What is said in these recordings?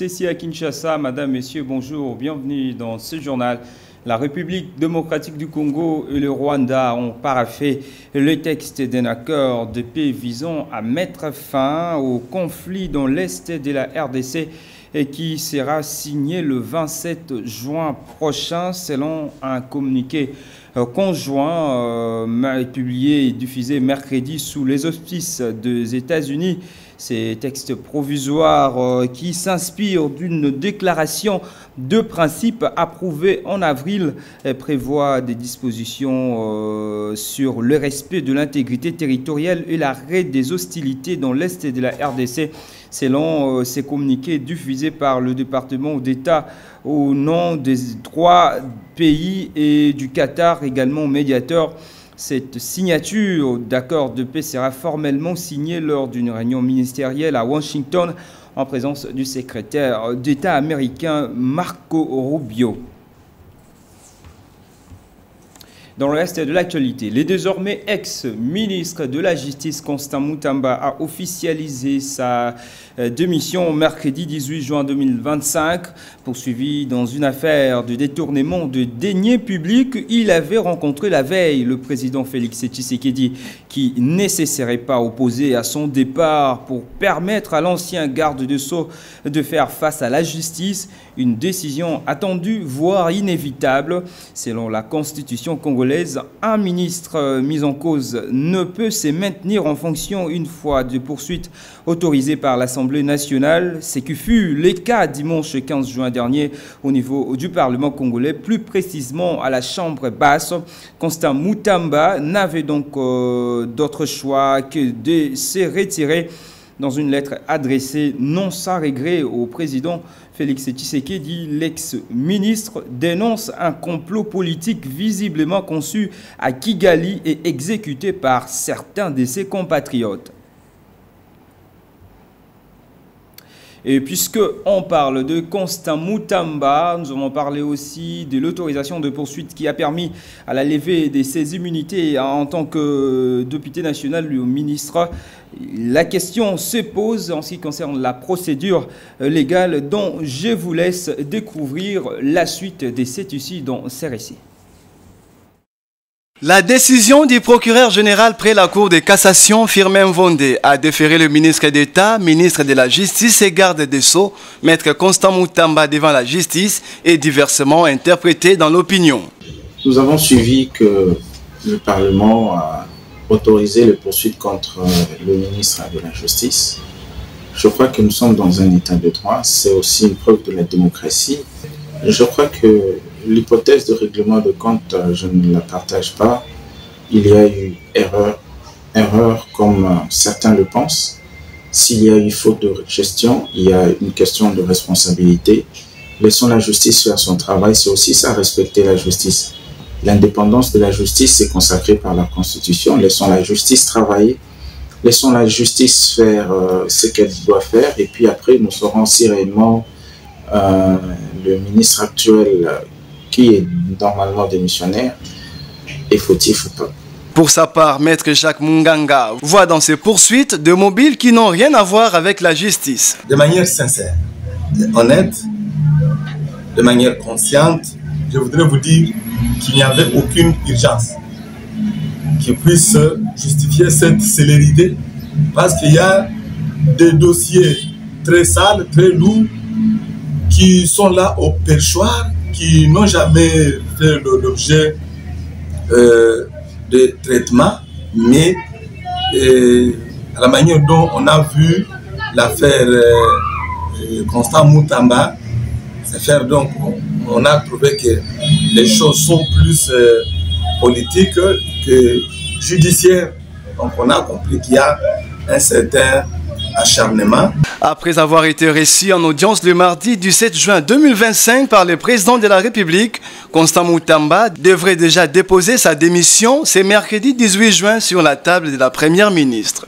RCC à Kinshasa. Madame, Messieurs, bonjour, bienvenue dans ce journal. La République démocratique du Congo et le Rwanda ont paraphé le texte d'un accord de paix visant à mettre fin au conflit dans l'est de la RDC et qui sera signé le 27 juin prochain selon un communiqué conjoint publié et diffusé mercredi sous les auspices des États-Unis. Ces textes provisoires qui s'inspirent d'une déclaration de principe approuvée en avril prévoient des dispositions sur le respect de l'intégrité territoriale et l'arrêt des hostilités dans l'est de la RDC. Selon ces communiqués diffusés par le département d'État au nom des 3 pays et du Qatar, également médiateur, cette signature d'accord de paix sera formellement signée lors d'une réunion ministérielle à Washington en présence du secrétaire d'État américain Marco Rubio. Dans le reste de l'actualité, le désormais ex-ministre de la Justice Constant Mutamba a officialisé sa démission mercredi 18 juin 2025. Poursuivi dans une affaire de détournement de deniers publics, il avait rencontré la veille le président Félix Tshisekedi qui ne cesserait pas opposé à son départ pour permettre à l'ancien garde des Sceaux de faire face à la justice. Une décision attendue, voire inévitable. Selon la Constitution congolaise, un ministre mis en cause ne peut se maintenir en fonction une fois de poursuites autorisées par l'Assemblée nationale. Ce qui fut le cas dimanche 15 juin dernier au niveau du Parlement congolais, plus précisément à la Chambre basse. Constant Mutamba n'avait donc d'autre choix que de se retirer. Dans une lettre adressée non sans regret au président Félix Tshisekedi, l'ex-ministre dénonce un complot politique visiblement conçu à Kigali et exécuté par certains de ses compatriotes. Et puisqu'on parle de Constant Mutamba, nous allons parler aussi de l'autorisation de poursuite qui a permis à la levée de ses immunités en tant que député national ou ministre. La question se pose en ce qui concerne la procédure légale dont je vous laisse découvrir la suite de cet ici dans ces récits. La décision du procureur général près la Cour de cassation, Firmin Vondé, a déféré le ministre d'État, ministre de la Justice et garde des Sceaux, maître Constant Mutamba devant la justice est diversement interprété dans l'opinion. Nous avons suivi que le Parlement a autorisé les poursuites contre le ministre de la Justice. Je crois que nous sommes dans un état de droit, c'est aussi une preuve de la démocratie. Je crois que l'hypothèse de règlement de compte, je ne la partage pas. Il y a eu erreur comme certains le pensent. S'il y a eu faute de gestion, il y a une question de responsabilité. Laissons la justice faire son travail, c'est aussi ça, respecter la justice. L'indépendance de la justice est consacrée par la Constitution. Laissons la justice travailler. Laissons la justice faire ce qu'elle doit faire. Et puis après, nous saurons si réellement le ministre actuel qui est normalement démissionnaire est fautif ou pas. Pour sa part, maître Jacques Munganga voit dans ces poursuites de mobiles qui n'ont rien à voir avec la justice. De manière sincère, honnête, de manière consciente, je voudrais vous dire qu'il n'y avait aucune urgence qui puisse justifier cette célérité parce qu'il y a des dossiers très sales, très lourds qui sont là au perchoir, qui n'ont jamais fait l'objet de traitement, mais à la manière dont on a vu l'affaire Constant Mutamba, cette affaire, donc on a trouvé que les choses sont plus politiques que judiciaires. Donc on a compris qu'il y a un certain acharnement. Après avoir été reçu en audience le mardi 17 juin 2025 par le président de la République, Constant Mutamba devrait déjà déposer sa démission ce mercredi 18 juin sur la table de la première ministre.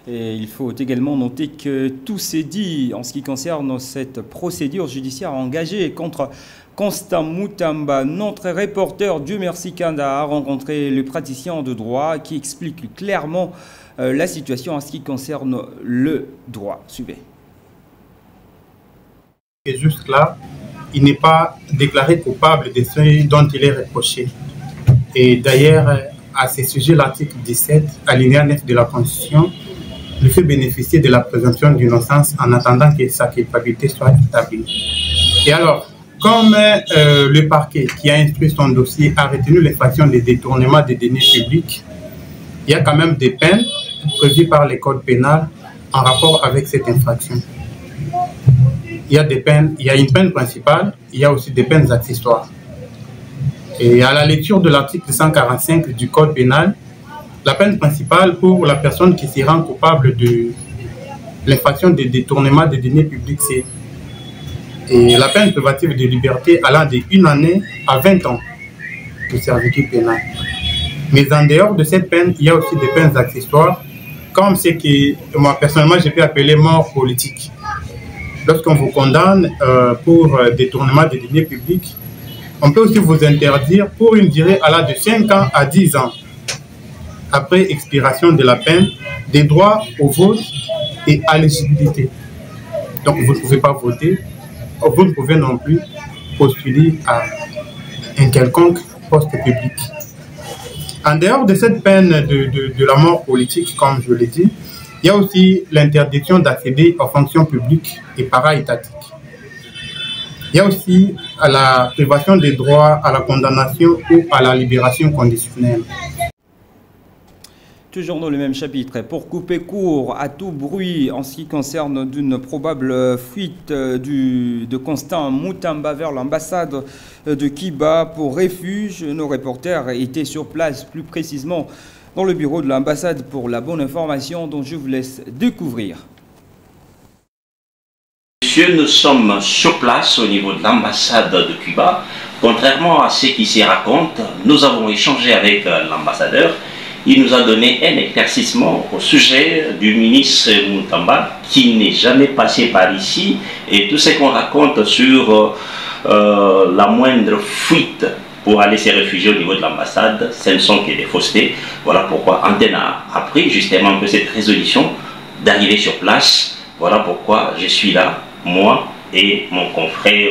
Et il faut également noter que tout s'est dit en ce qui concerne cette procédure judiciaire engagée contre Constant Mutamba. Notre reporter Dieu merci Kanda a rencontré le praticien de droit qui explique clairement la situation en ce qui concerne le droit. Suivez. Et jusque-là, il n'est pas déclaré coupable de ce dont il est reproché. Et d'ailleurs, à ce sujet, l'article 17, alinéa 9 de la Constitution, lui fait bénéficier de la présomption d'innocence en attendant que sa culpabilité soit établie. Et alors, comme le parquet qui a instruit son dossier a retenu l'infraction de détournement des deniers publics, il y a quand même des peines prévues par les codes pénals en rapport avec cette infraction. Il y a des peines, il y a une peine principale, il y a aussi des peines accessoires. Et à la lecture de l'article 145 du code pénal, la peine principale pour la personne qui se rend coupable de l'infraction de détournement des deniers publics, c'est la peine privative de liberté allant de 1 année à 20 ans de servitude pénale. Mais en dehors de cette peine, il y a aussi des peines accessoires, comme ce que moi personnellement je peux appeler mort politique. Lorsqu'on vous condamne pour détournement des deniers publics, on peut aussi vous interdire pour une durée allant de 5 ans à 10 ans, après expiration de la peine, des droits au vote et à l'éligibilité. Donc vous ne pouvez pas voter, vous ne pouvez non plus postuler à un quelconque poste public. En dehors de cette peine de la mort politique, comme je l'ai dit, il y a aussi l'interdiction d'accéder aux fonctions publiques et para-étatiques. Il y a aussi la privation des droits à la condamnation ou à la libération conditionnelle. Toujours dans le même chapitre, pour couper court à tout bruit en ce qui concerne d'une probable fuite de Constant Mutamba vers l'ambassade de Kiba pour refuge, nos reporters étaient sur place, plus précisément dans le bureau de l'ambassade pour la bonne information dont je vous laisse découvrir. Monsieur, nous sommes sur place au niveau de l'ambassade de Cuba. Contrairement à ce qui s'y raconte, nous avons échangé avec l'ambassadeur. Il nous a donné un éclaircissement au sujet du ministre Mutamba qui n'est jamais passé par ici, et tout ce qu'on raconte sur la moindre fuite pour aller se réfugier au niveau de l'ambassade, ce ne sont que des faussetés. Voilà pourquoi Antenne a pris justement un peu cette résolution d'arriver sur place. Voilà pourquoi je suis là, moi et mon confrère,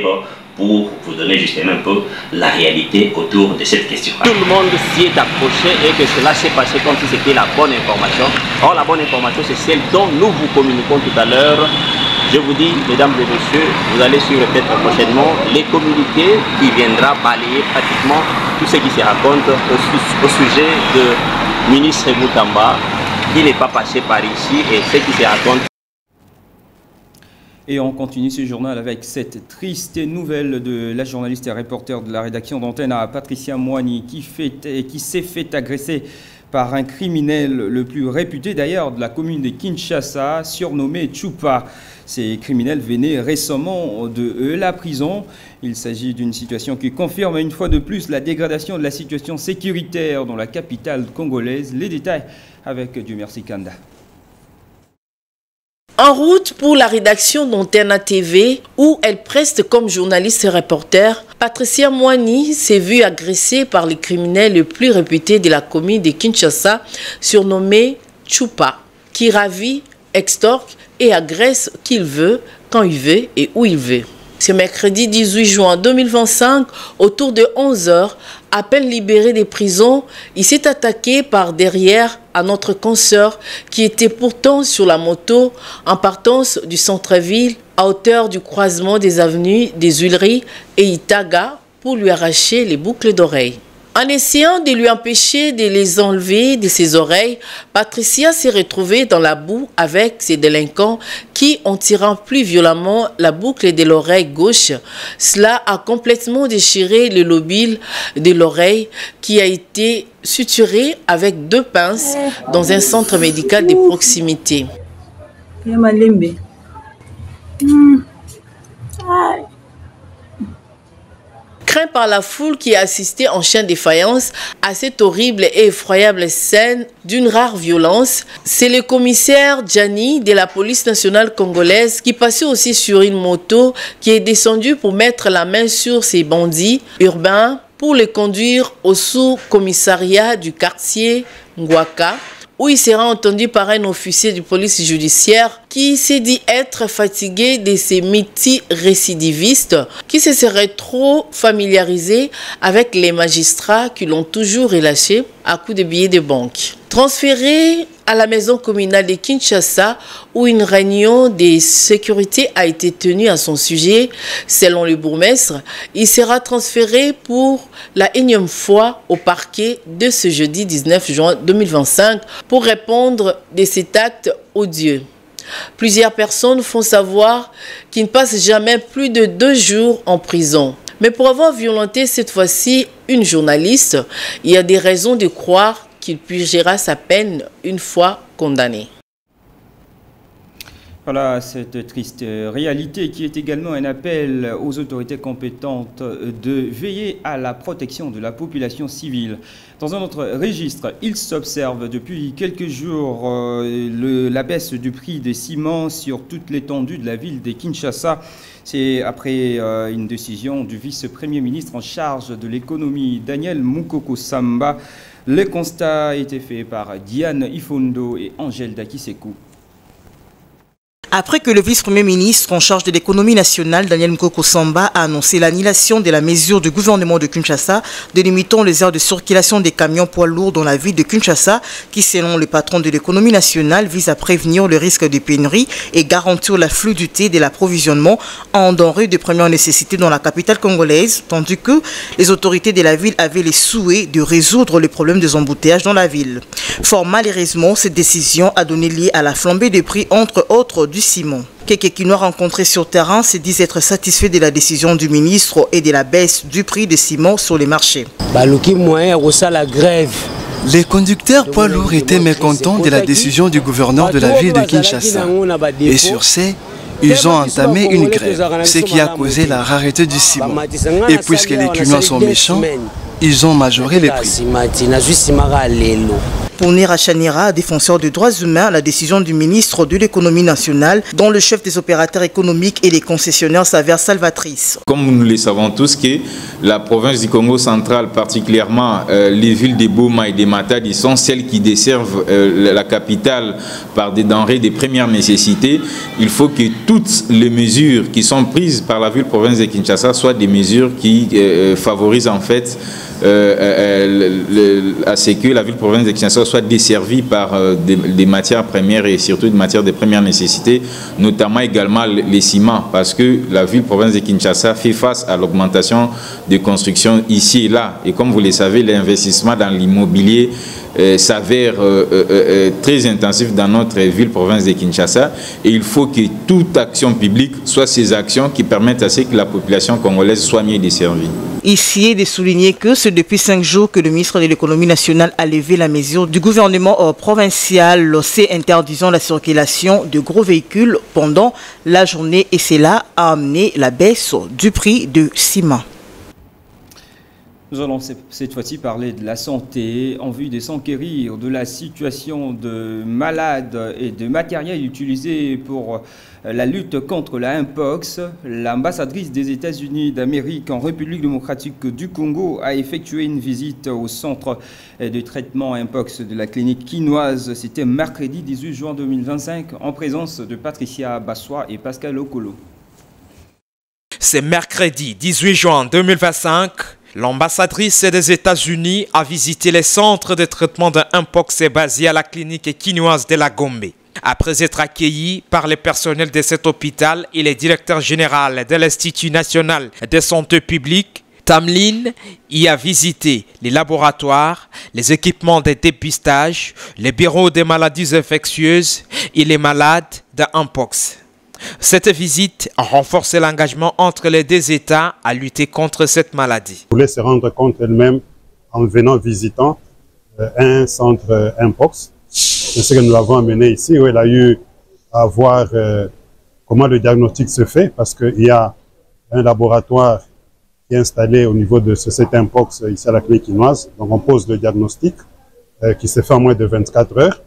pour vous donner justement un peu la réalité autour de cette question. Tout le monde s'y est approché et que cela s'est passé comme si c'était la bonne information. Or, la bonne information, c'est celle dont nous vous communiquons tout à l'heure. Je vous dis, mesdames et messieurs, vous allez suivre peut-être prochainement les communiqués qui viendra balayer pratiquement tout ce qui se raconte au sujet de ministre Mutamba qui n'est pas passé par ici et ce qui se raconte. Et on continue ce journal avec cette triste nouvelle de la journaliste et reporter de la rédaction d'Antenne, Patricia Moigny, qui s'est fait agresser par un criminel le plus réputé d'ailleurs de la commune de Kinshasa, surnommé Chupa. Ces criminels venaient récemment de la prison. Il s'agit d'une situation qui confirme une fois de plus la dégradation de la situation sécuritaire dans la capitale congolaise. Les détails avec Dieu merci Kanda. En route pour la rédaction d'Antenne TV, où elle preste comme journaliste et reporter, Patricia Moigny s'est vue agressée par les criminels les plus réputés de la commune de Kinshasa, surnommé Chupa, qui ravit, extorque et agresse qui il veut, quand il veut et où il veut. Ce mercredi 18 juin 2025, autour de 11 h, à peine libéré des prisons, il s'est attaqué par derrière à notre consoeur qui était pourtant sur la moto en partance du centre-ville à hauteur du croisement des avenues des Huileries et Itaga pour lui arracher les boucles d'oreilles. En essayant de lui empêcher de les enlever de ses oreilles, Patricia s'est retrouvée dans la boue avec ses délinquants qui, en tirant plus violemment la boucle de l'oreille gauche, cela a complètement déchiré le lobule de l'oreille qui a été suturé avec 2 pinces dans un centre médical de proximité. Craint par la foule qui a assisté en chien de faïence à cette horrible et effroyable scène d'une rare violence, c'est le commissaire Gianni de la police nationale congolaise qui passait aussi sur une moto qui est descendu pour mettre la main sur ces bandits urbains pour les conduire au sous-commissariat du quartier Ngwaka, où où il sera entendu par un officier de police judiciaire qui s'est dit être fatigué de ces multi-récidivistes qui se seraient trop familiarisés avec les magistrats qui l'ont toujours relâché à coups de billets de banque. Transféré à la maison communale de Kinshasa où une réunion de sécurité a été tenue à son sujet, selon le bourgmestre, il sera transféré pour la énième fois au parquet de ce jeudi 19 juin 2025 pour répondre de cet acte odieux. Plusieurs personnes font savoir qu'ils ne passent jamais plus de 2 jours en prison. Mais pour avoir violenté cette fois-ci une journaliste, il y a des raisons de croire qu'il purgera sa peine une fois condamné. Voilà cette triste réalité qui est également un appel aux autorités compétentes de veiller à la protection de la population civile. Dans un autre registre, il s'observe depuis quelques jours la baisse du prix des ciments sur toute l'étendue de la ville de Kinshasa. C'est après une décision du vice-premier ministre en charge de l'économie, Daniel Mukoko Samba. Le constat a été fait par Diane Ifondo et Angèle Dakisekou. Après que le vice-premier ministre en charge de l'économie nationale, Daniel Mukoko Samba, a annoncé l'annulation de la mesure du gouvernement de Kinshasa de limitant les heures de circulation des camions poids lourds dans la ville de Kinshasa, qui, selon le patron de l'économie nationale, vise à prévenir le risque de pénurie et garantir la fluidité de l'approvisionnement en denrées de première nécessité dans la capitale congolaise, tandis que les autorités de la ville avaient les souhaits de résoudre les problèmes des embouteillages dans la ville. Fort malheureusement, cette décision a donné lieu à la flambée des prix, entre autres du ciment. Quelques Kinois rencontrés sur terrain se disent être satisfaits de la décision du ministre et de la baisse du prix des ciments sur les marchés. Les conducteurs poids lourds étaient mécontents de la décision du gouverneur de la ville de Kinshasa. Et sur ce, ils ont entamé une grève, ce qui a causé la rareté du ciment. Et puisque les Kinois sont méchants, ils ont majoré les prix. Pour Nera Chanira, défenseur des droits humains, la décision du ministre de l'économie nationale, dont le chef des opérateurs économiques et les concessionnaires s'avère salvatrice. Comme nous le savons tous, que la province du Congo central, particulièrement les villes de Boma et de Matadi, sont celles qui desservent la capitale par des denrées de première nécessité. Il faut que toutes les mesures qui sont prises par la ville-province de Kinshasa soient des mesures qui favorisent en fait à ce que la ville-province de Kinshasa soit desservie par des matières premières et surtout des matières de première nécessité, notamment également les ciments, parce que la ville-province de Kinshasa fait face à l'augmentation de construction ici et là. Et comme vous le savez, l'investissement dans l'immobilier s'avère très intensif dans notre ville-province de Kinshasa. Et il faut que toute action publique soit ces actions qui permettent à ce que la population congolaise soit mieux desservie. Ici est de souligner que c'est depuis 5 jours que le ministre de l'économie nationale a levé la mesure du gouvernement provincial interdisant la circulation de gros véhicules pendant la journée et cela a amené la baisse du prix du ciment. Nous allons cette fois-ci parler de la santé en vue de s'enquérir de la situation de malades et de matériel utilisé pour la lutte contre la Mpox. L'ambassadrice des États-Unis d'Amérique en République démocratique du Congo a effectué une visite au centre de traitement Mpox de la clinique quinoise. C'était mercredi 18 juin 2025 en présence de Patricia Bassois et Pascal Okolo. C'est mercredi 18 juin 2025. L'ambassadrice des États-Unis a visité les centres de traitement de Mpox basés à la clinique quinoise de la Gombe. Après être accueilli par le personnel de cet hôpital et le directeur général de l'Institut national de santé publique, Tamlin y a visité les laboratoires, les équipements de dépistage, les bureaux des maladies infectieuses et les malades de Mpox. Cette visite a renforcé l'engagement entre les deux États à lutter contre cette maladie. Elle voulait se rendre compte elle-même en venant visitant un centre Mpox. C'est ce que nous l'avons amené ici, où elle a eu à voir comment le diagnostic se fait, parce qu'il y a un laboratoire qui est installé au niveau de ce site Mpox ici à la clinique quinoise. Donc on pose le diagnostic qui se fait en moins de 24 heures.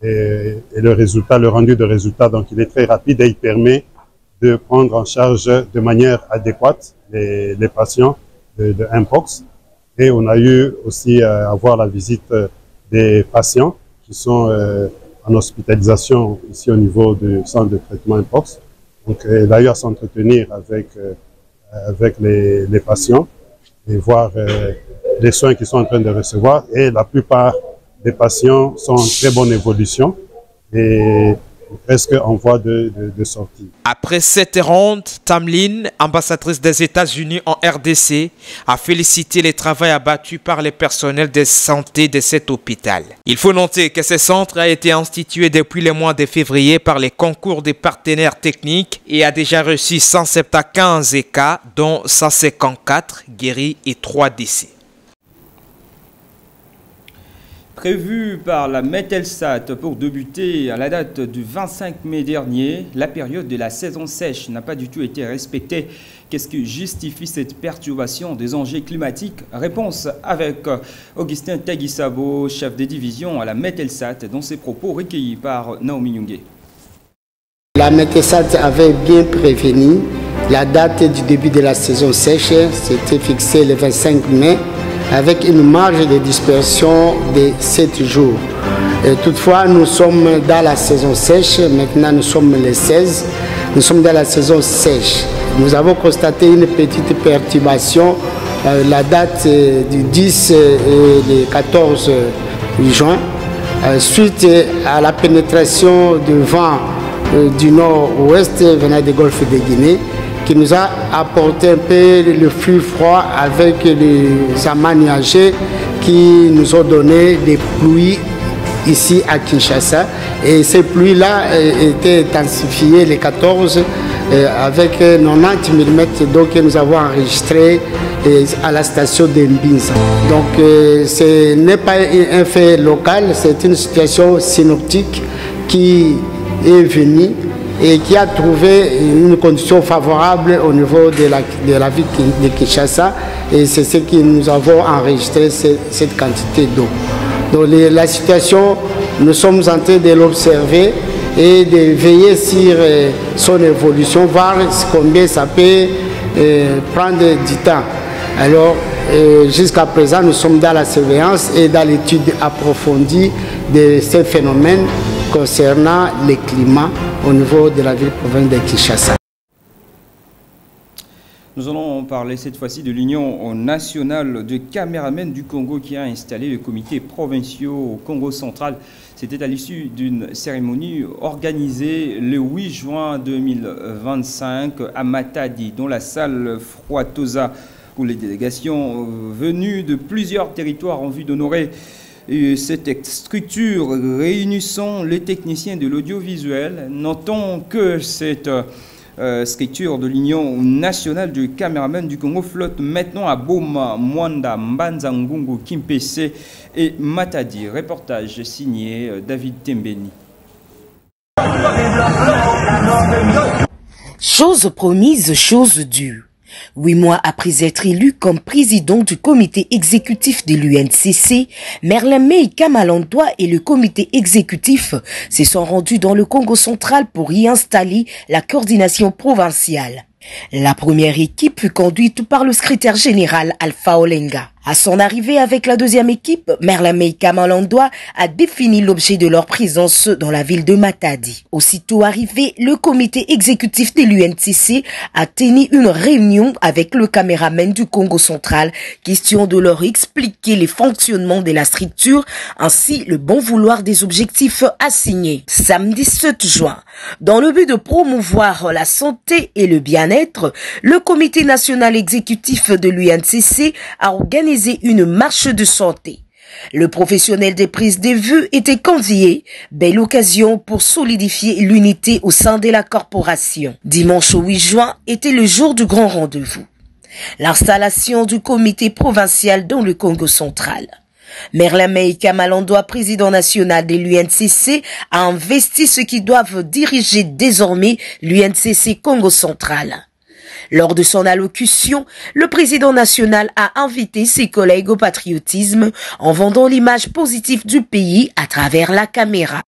Et le résultat, le rendu de résultat, donc il est très rapide et il permet de prendre en charge de manière adéquate les patients de Mpox. Et on a eu aussi à voir la visite des patients qui sont en hospitalisation ici au niveau du centre de traitement Mpox. Donc, elle a eu à s'entretenir avec les patients et voir les soins qu'ils sont en train de recevoir. Et la plupart des patients sont en très bonne évolution et presque en voie de sortie. Après cette ronde, Tamlin, ambassadrice des États-Unis en RDC, a félicité les travaux abattus par les personnels de santé de cet hôpital. Il faut noter que ce centre a été institué depuis le mois de février par les concours des partenaires techniques et a déjà reçu 175 cas, dont 154 guéris et 3 décès. Prévu par la Metelsat pour débuter à la date du 25 mai dernier, la période de la saison sèche n'a pas du tout été respectée. Qu'est-ce qui justifie cette perturbation des enjeux climatiques? Réponse avec Augustin Tagisabo, chef de division à la Metelsat, dans ses propos recueillis par Naomi Nyungé. La Metelsat avait bien prévenu la date du début de la saison sèche, c'était fixé le 25 mai. Avec une marge de dispersion de 7 jours. Et toutefois, nous sommes dans la saison sèche, maintenant nous sommes le 16, nous sommes dans la saison sèche. Nous avons constaté une petite perturbation, la date du 10 et du 14 juin, suite à la pénétration du vent du nord-ouest venant du golfe de Guinée, qui nous a apporté un peu le flux froid avec les amas nuageux qui nous ont donné des pluies ici à Kinshasa. Et ces pluies-là étaient intensifiées le 14 avec 90 mm d'eau que nous avons enregistré à la station de Mbinza. Donc ce n'est pas un fait local, c'est une situation synoptique qui est venue et qui a trouvé une condition favorable au niveau de la ville de Kinshasa, et c'est ce que nous avons enregistré, cette quantité d'eau. Donc la situation, nous sommes en train de l'observer et de veiller sur son évolution, voir combien ça peut prendre du temps. Alors jusqu'à présent, nous sommes dans la surveillance et dans l'étude approfondie de ces phénomènes concernant le climat au niveau de la ville-province de Kinshasa. Nous allons parler cette fois-ci de l'Union nationale de caméramens du Congo qui a installé le comité provincial au Congo central. C'était à l'issue d'une cérémonie organisée le 8 juin 2025 à Matadi, dans la salle Froitosa, où les délégations venues de plusieurs territoires en vue d'honorer cette structure réunissant les techniciens de l'audiovisuel. Notons que cette structure de l'Union nationale du caméraman du Congo flotte maintenant à Boma, Mwanda, Mbanza, Ngungu, Kimpese et Matadi. Reportage signé David Tembeni. Chose promise, chose due. 8 mois après être élu comme président du comité exécutif de l'UNCC, Merlin Meïka Malandoa et le comité exécutif se sont rendus dans le Congo central pour y installer la coordination provinciale. La première équipe fut conduite par le secrétaire général Alpha Olenga. À son arrivée avec la deuxième équipe, Merlin Meïka Malandoa a défini l'objet de leur présence dans la ville de Matadi. Aussitôt arrivé, le comité exécutif de l'UNCC a tenu une réunion avec le caméraman du Congo central, question de leur expliquer les fonctionnements de la structure ainsi le bon vouloir des objectifs assignés. Samedi 7 juin, dans le but de promouvoir la santé et le bien-être, le comité national exécutif de l'UNCC a organisé une marche de santé. Le professionnel des prises de vue était convié, belle occasion pour solidifier l'unité au sein de la corporation. Dimanche 8 juin était le jour du grand rendez-vous. L'installation du comité provincial dans le Congo central. Merlin Meïka Malandoa, président national de l'UNCC, a investi ceux qui doivent diriger désormais l'UNCC Congo central. Lors de son allocution, le président national a invité ses collègues au patriotisme en vendant l'image positive du pays à travers la caméra.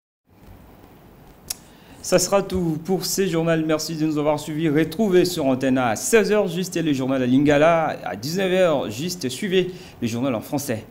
Ça sera tout pour ces journaux. Merci de nous avoir suivis. Retrouvez sur Antenne à 16h juste le journal à Lingala. À 19h juste suivez le journal en français.